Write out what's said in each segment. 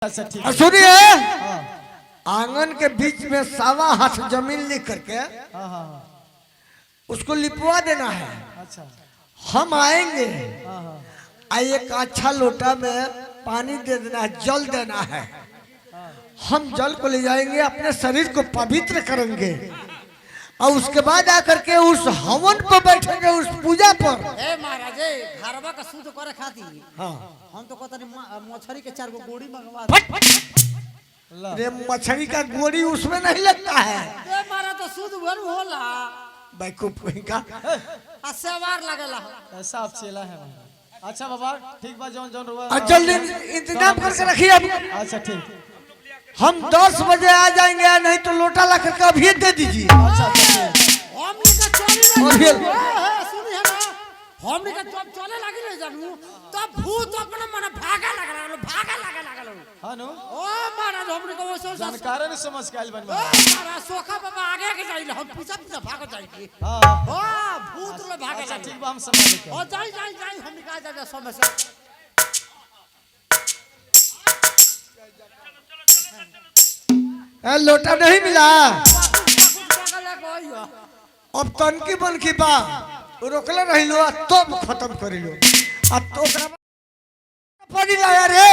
अच्छा ठीक है। सुनिए, आंगन के बीच में 1.25 हाथ जमीन लिख करके उसको लिपवा देना है। अच्छा हम आएंगे, एक अच्छा लोटा में पानी दे देना है, जल देना है। हम जल को ले जाएंगे, अपने शरीर को पवित्र करेंगे और उसके बाद आकर के उस हवन पर बैठेंगे, उस पूजा पर। ए महाराज घरवा का शुद्ध करे खातिर हाँ, हम तो कहते मछली के 4 गो गोड़ी मंगवा अरे मछली का गोड़ी उसमें नहीं लगता है। ए महाराज तो शुद्ध भर होला बैकूफ कहीं का आ सेवार लगेला ऐसा आप चेला है। अच्छा बाबा ठीक बा, जौन जौन रुआ जल्दी इंतजाम करके रखिए। अब अच्छा ठीक, हम 10 बजे आ जाएंगे, नहीं तो लोटा ला करके अभी दे दीजिए। अच्छा ठीक हमनी का चोरी और फिर? सुनी है ना, हमनी का जब चले लगी नहीं जानू तब भूत अपने मन भागा लगल हां नो ओ महाराज हमनी को वैसे जानकार ने समझ के आइल बन ओ महाराज सोखा बाबा आगे के जाइले, हम पीछे भाग जाएंगे। हां ओ भूत लो भागे अच्छा लगे। ठीक बा, हम संभाल के ओ जाई हमनी का जा समय से लोटा नहीं मिला, पागल कोई अब तनकी बनकी बा रोकले रही लो, तब खत्म कर लो। अब तो पानी लाया रे,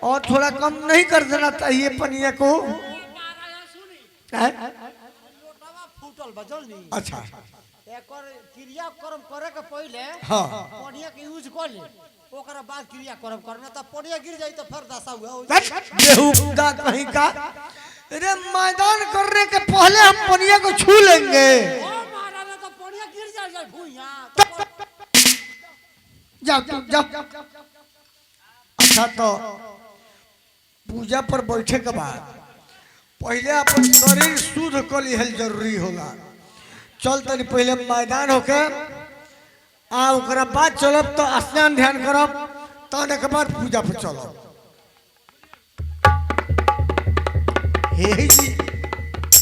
और थोड़ा कम नहीं कर देना चाहिए पनिया को। लोटावा फूटल बजल नहीं। अच्छा एकर क्रिया कर्म करे के पहले हाँ, पानिया के यूज कर ले, ओकरा बाद क्रिया कर्म करना त पानिया गिर जाई तो फिर दशा हुआ हो जाई। बेहुदा कहीं का। अरे मैदान करने के पहले हम पनिया को छू लेंगे। ओ महाराज तो पानिया गिर जाई भूइया जाओ। अच्छा तो पूजा पर बैठे के बाद पहले अपन शरीर शुद्ध कर लिहल जरूरी होला। चल तनी पहले मैदान होके ओकरा बाद चलब तो स्नान ध्यान करब, तने के बाद पूजा पर चलब। हे जी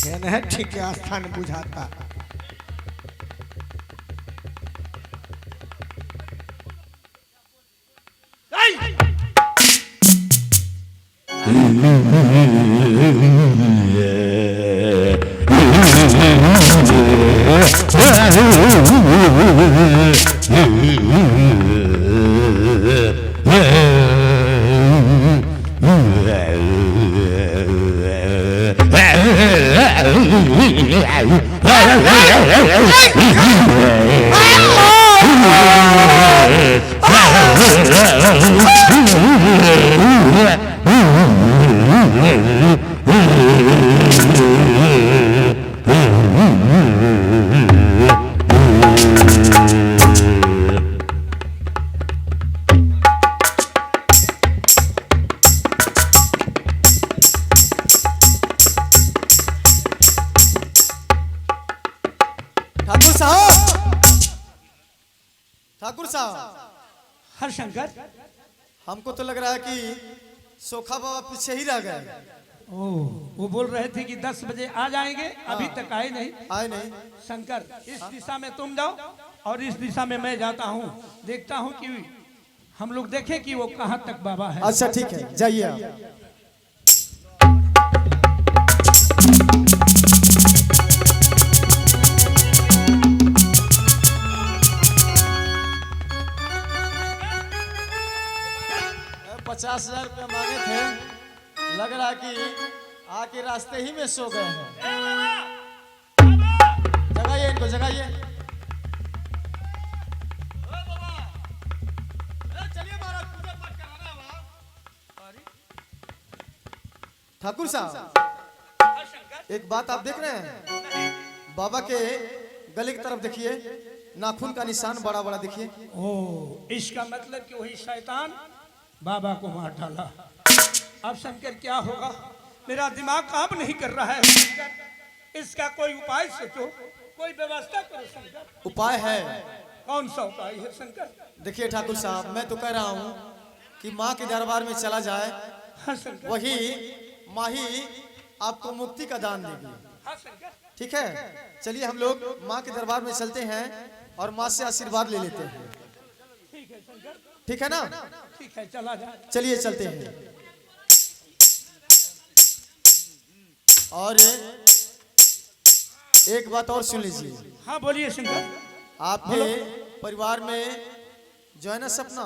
है ठीक है, स्थान बुझाता। ठाकुर साहब, हर शंकर, हमको तो लग रहा है कि सोखा बाबा पीछे ही रह गए। वो बोल रहे थे कि 10 बजे आ जाएंगे, अभी तक आए नहीं। आए नहीं। शंकर, इस दिशा में तुम जाओ और इस दिशा में मैं जाता हूँ, देखता हूँ कि हम लोग देखें कि वो कहाँ तक बाबा है। अच्छा ठीक है, जाइए आप। ₹50,000 मांगे थे, लग रहा कि आके रास्ते ही में सो गए हैं। जगाइए इनको, जगाइए। ठाकुर साहब, एक बात आप देख रहे हैं, बाबा के गले की तरफ देखिए, नाखून का निशान बड़ा बड़ा देखिए। ओ, इसका मतलब कि वही शैतान बाबा को मार डाला। अब शंकर क्या होगा, मेरा दिमाग काम नहीं कर रहा है। शंकर, इसका कोई उपाय सोचो, कोई व्यवस्था करो शंकर। उपाय है। कौन सा उपाय है शंकर? देखिए ठाकुर साहब, मैं तो कह रहा हूँ कि माँ के दरबार में चला जाए, हाँ शंकर, वही माँ ही आपको मुक्ति का दान देगी। हाँ शंकर, ठीक है, चलिए हम लोग माँ के दरबार में चलते हैं और माँ से आशीर्वाद ले लेते हैं। ठीक है शंकर, ठीक है ना? ठीक है, चला जाए। चलिए चलते हैं। और एक बात और सुन लीजिए, हाँ बोलिए शंकर। आपके परिवार में जो है ना सपना,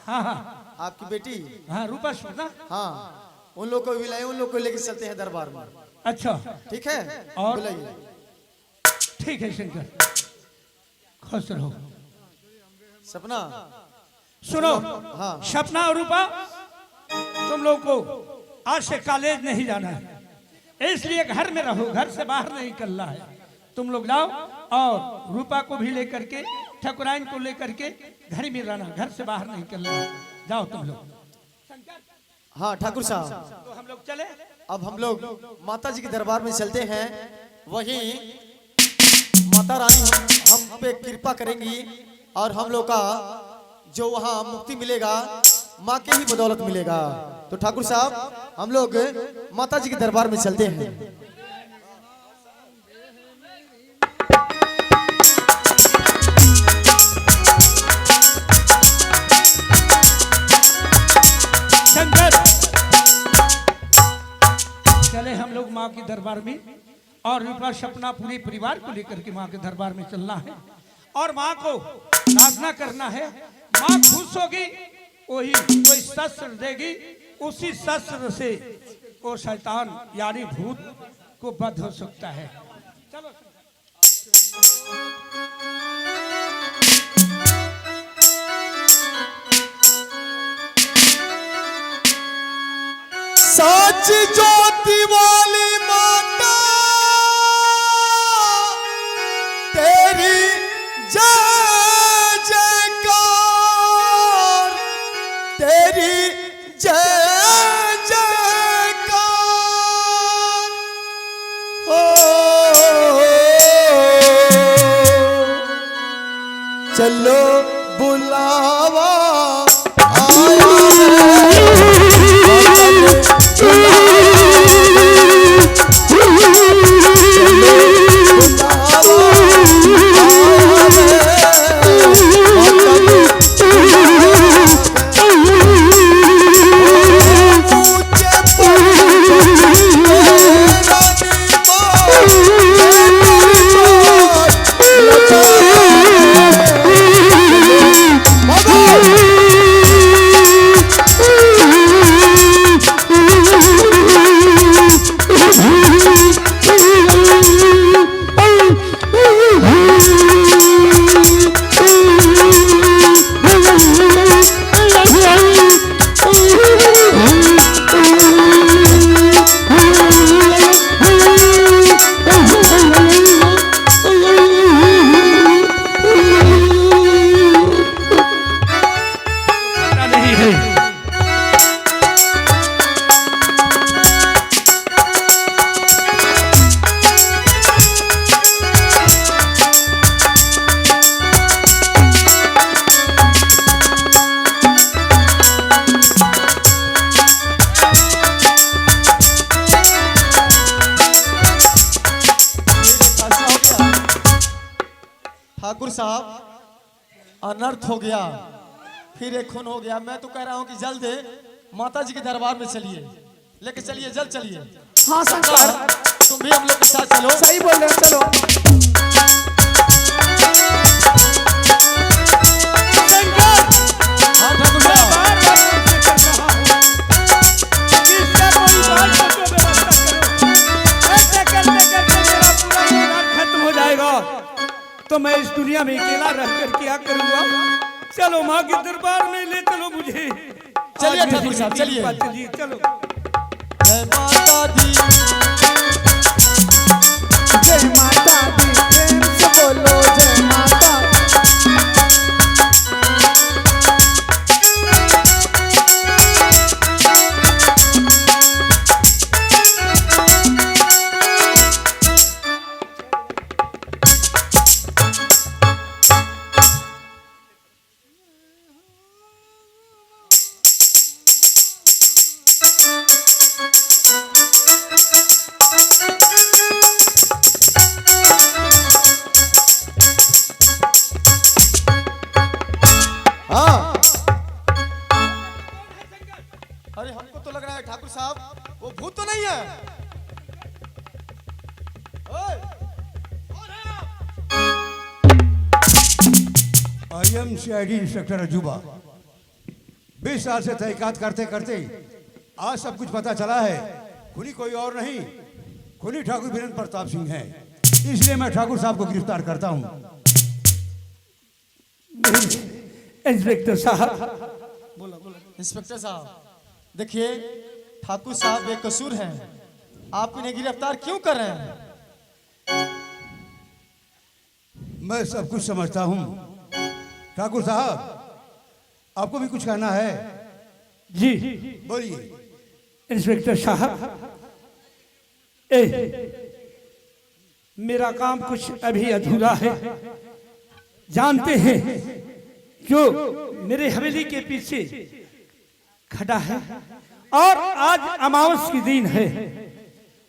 हाँ हाँ आपकी बेटी, हाँ रूपा सुना। हाँ उन लोग को भी लाए, उन लोग को लेके चलते हैं दरबार में। अच्छा ठीक है, और? बुलाइए। ठीक है शंकर, खुश रहो। सपना, सुनो, हाँ सपना और रूपा, तुम लोग को आज से कॉलेज नहीं जाना है, इसलिए घर में रहो, घर से बाहर नहीं निकलना है। तुम लोग जाओ और रूपा को भी लेकर के, ठकुराइन को लेकर के घर में रहना, घर से बाहर नहीं निकलना है। जाओ तुम लोग। हाँ ठाकुर साहब, तो हम लोग चले। अब हम लोग माता जी के दरबार में चलते हैं। वहीं माता रानी हम पे कृपा करेंगी और हम लोग का जो वहाँ मुक्ति मिलेगा माँ के ही बदौलत मिलेगा। तो ठाकुर साहब हम लोग माता जी के दरबार में चलते हैं। शंकर, चले हम लोग माँ के दरबार में, और रूपा सपना पूरे परिवार को लेकर के माँ के दरबार में चलना है और माँ को साधना करना है। माँ खुश होगी, वही कोई शस्त्र देगी, उसी शस्त्र से वो शैतान यानी भूत को वध हो सकता है। चलो सच ज्योति वाली माता तेरी जय जयकार, तेरी जय जयकार हो। चलो बुलावा आया ठाकुर साहब अनर्थ हो गया, फिर एक खून हो गया। मैं तो कह रहा हूँ कि जल्द माता जी के दरबार में चलिए, लेके चलिए, जल्द चलिए। हाँ शंकर, तुम भी हम लोग के साथ चलो। सही बोल रहे हो, चलो। हाँ ठाकुर साहब, तो मैं इस दुनिया में अकेला रहकर क्या करूंगा। चलो माँ के दरबार में ले चलो मुझे। चलिए ठाकुर साहब, चलिए। चलो। जय माता दी, जय माता दी, प्रेम से बोलो जय माता। अरे हमको तो लग रहा है ठाकुर साहब वो भूत तो नहीं है। आई एम सीआईडी इंस्पेक्टर अजूबा। 20 साल से तहकीकात करते करते आज सब कुछ पता चला है। खुनी कोई और नहीं, खुनी ठाकुर वीरेंद्र प्रताप सिंह है। इसलिए मैं ठाकुर साहब को गिरफ्तार करता हूँ। इंस्पेक्टर साहब, इंस्पेक्टर साहब देखिए, ठाकुर साहब बेकसूर हैं, आप इन्हें गिरफ्तार क्यों कर रहे हैं? मैं सब कुछ समझता हूँ। ठाकुर साहब, आपको भी कुछ कहना है? जी बोलिए। इंस्पेक्टर साहब, मेरा काम कुछ अभी अधूरा है। जानते हैं जो मेरे हवेली के पीछे खड़ा है, और आज अमावस की दिन है।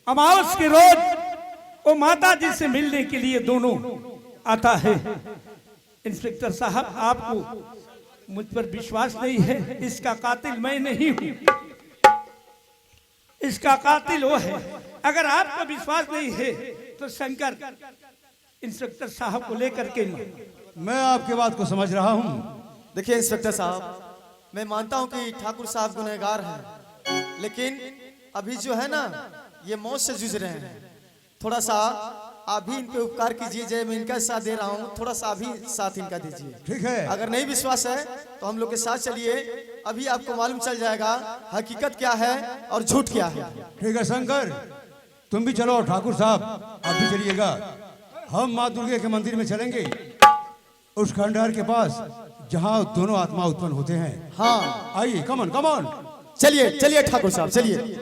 अमावस के रोज वो माता जी से मिलने के लिए दोनों आता है। इंस्पेक्टर साहब, आपको मुझ पर विश्वास नहीं है। इसका कातिल मैं नहीं हूं, इसका कातिल वो है। अगर आपको विश्वास नहीं है तो शंकर इंस्पेक्टर साहब को लेकर के मैं आपकी बात को समझ रहा हूँ। देखिए इंस्पेक्टर साहब, मैं मानता हूं कि ठाकुर साहब गुनहगार हैं, लेकिन अभी जो है ना, ये मौत से जूझ रहे हैं। थोड़ा सा आप भी इन पे उपकार कीजिए। जय, मैं इनका साथ दे रहा हूँ, थोड़ा सा अभी साथ इनका दीजिए। ठीक है। अगर नहीं विश्वास है तो हम लोग के साथ चलिए, अभी आपको मालूम चल जाएगा हकीकत क्या है और झूठ क्या है। ठीक है शंकर, तुम भी चलो। ठाकुर साहब, आप भी चलिएगा। हम माँ दुर्गे के मंदिर में चलेंगे, उस खंडहर के पास जहाँ दोनों आत्मा उत्पन्न होते हैं। हाँ, आइए, कमन कमन। चलिए चलिए ठाकुर साहब, चलिए।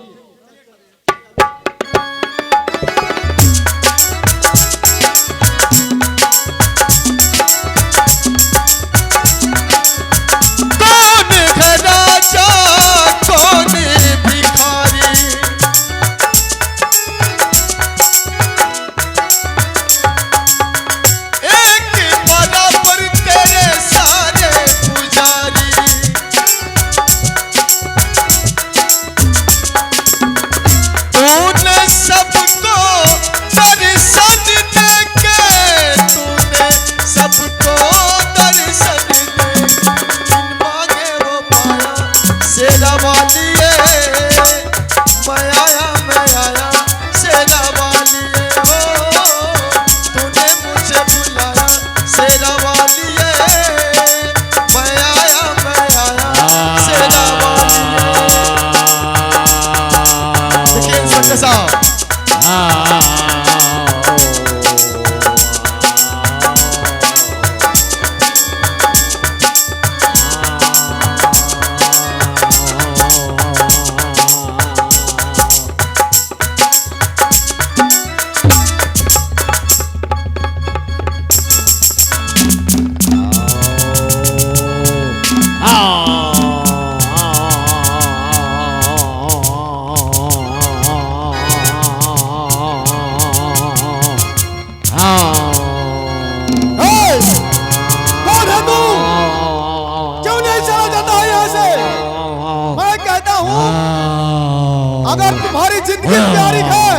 अगर तुम्हारी जिंदगी प्यारी है,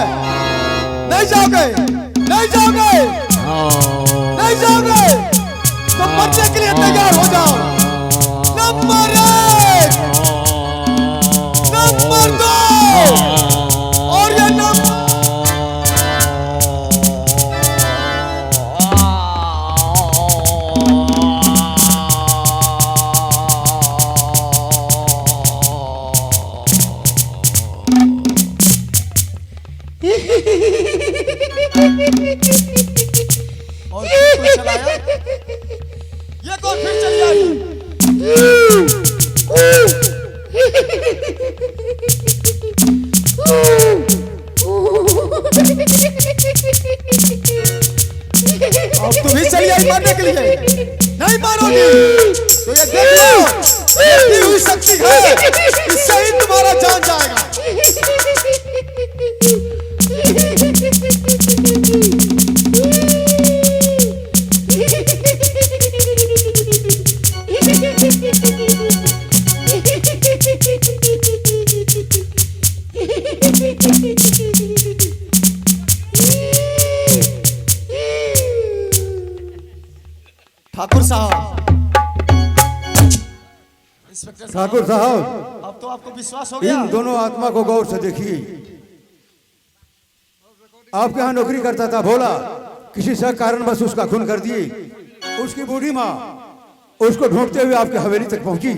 नहीं जाओगे, नहीं जाओगे, नहीं जाओगे तो मरने के लिए तैयार हो जाओ। नंबर 1, नंबर 2 और ये नंबर और कोई चलाया, ये कौन फिर चल जाएगी। अब तुम ही चली आई मारने के लिए, नहीं मारोगी तो ये देख लो, इतनी हुई शक्ति है, इससे ही तुम्हारा जान जाएगा। ठाकुर साहब, इंस्पेक्टर ठाकुर साहब, अब तो आपको विश्वास हो गया। इन दोनों आत्मा को गौर से देखिए। आपके यहाँ नौकरी करता था भोला, किसी से कारणवश उसका खून कर दिए। उसकी बूढ़ी माँ उसको ढूंढते हुए आपकी हवेली तक पहुंची,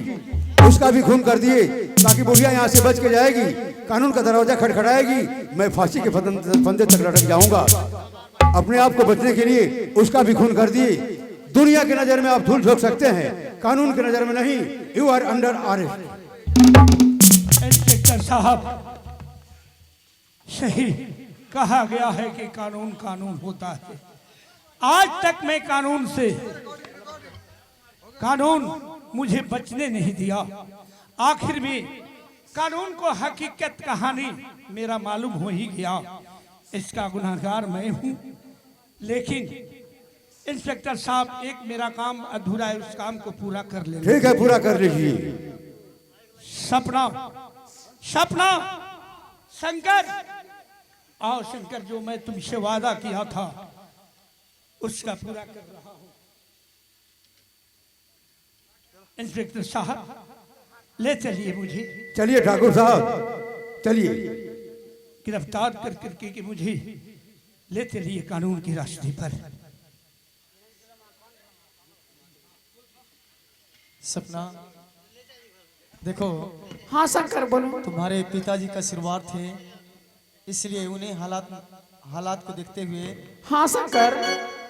उसका भी खून कर दिए ताकि बुढ़िया यहाँ से बच के जाएगी, कानून का दरवाजा खटखटाएगी, मैं फांसी के फंदे तक लटक जाऊंगा। अपने आप को बचने के लिए उसका भी खून कर दिए। दुनिया की नजर में आप धूल झोंक सकते हैं, कानून की नजर में नहीं। You are under arrest. Inspector साहब, सही कहा गया है कि कानून कानून होता है। आज तक मैं कानून मुझे बचने नहीं दिया। आखिर में कानून को हकीकत कहानी मेरा मालूम हो ही गया। इसका गुनहगार मैं हूं, लेकिन इंस्पेक्टर साहब, एक मेरा काम अधूरा है, उस काम को पूरा कर ले। ठीक है, पूरा कर लीजिए। सपना शंकर, आओ शंकर, जो मैं तुमसे वादा किया था उसका पूरा कर रहा हूं। इंस्पेक्टर साहब, ले चलिए मुझे। चलिए ठाकुर साहब, चलिए। गिरफ्तार करके कि मुझे ले चलिए कानून के रास्ते पर। सपना, देखो, हाँ शंकर बोलो। तुम्हारे पिताजी का आशीर्वाद थे, इसलिए उन्हें हालात को देखते हुए हाँ शंकर।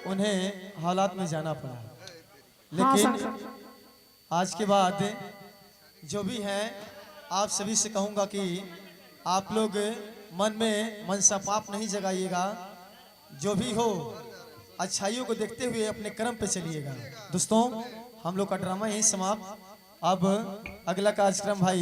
उन्हें हालात में जाना पड़ा। हाँ लेकिन शंकर। आज के बाद जो भी है, आप सभी से कहूंगा कि आप लोग मन में मनसा पाप नहीं जगाइएगा। जो भी हो, अच्छाइयों को देखते हुए अपने कर्म पे चलिएगा। दोस्तों, हम लोग का ड्रामा यहीं समाप्त। अब अगला कार्यक्रम भाई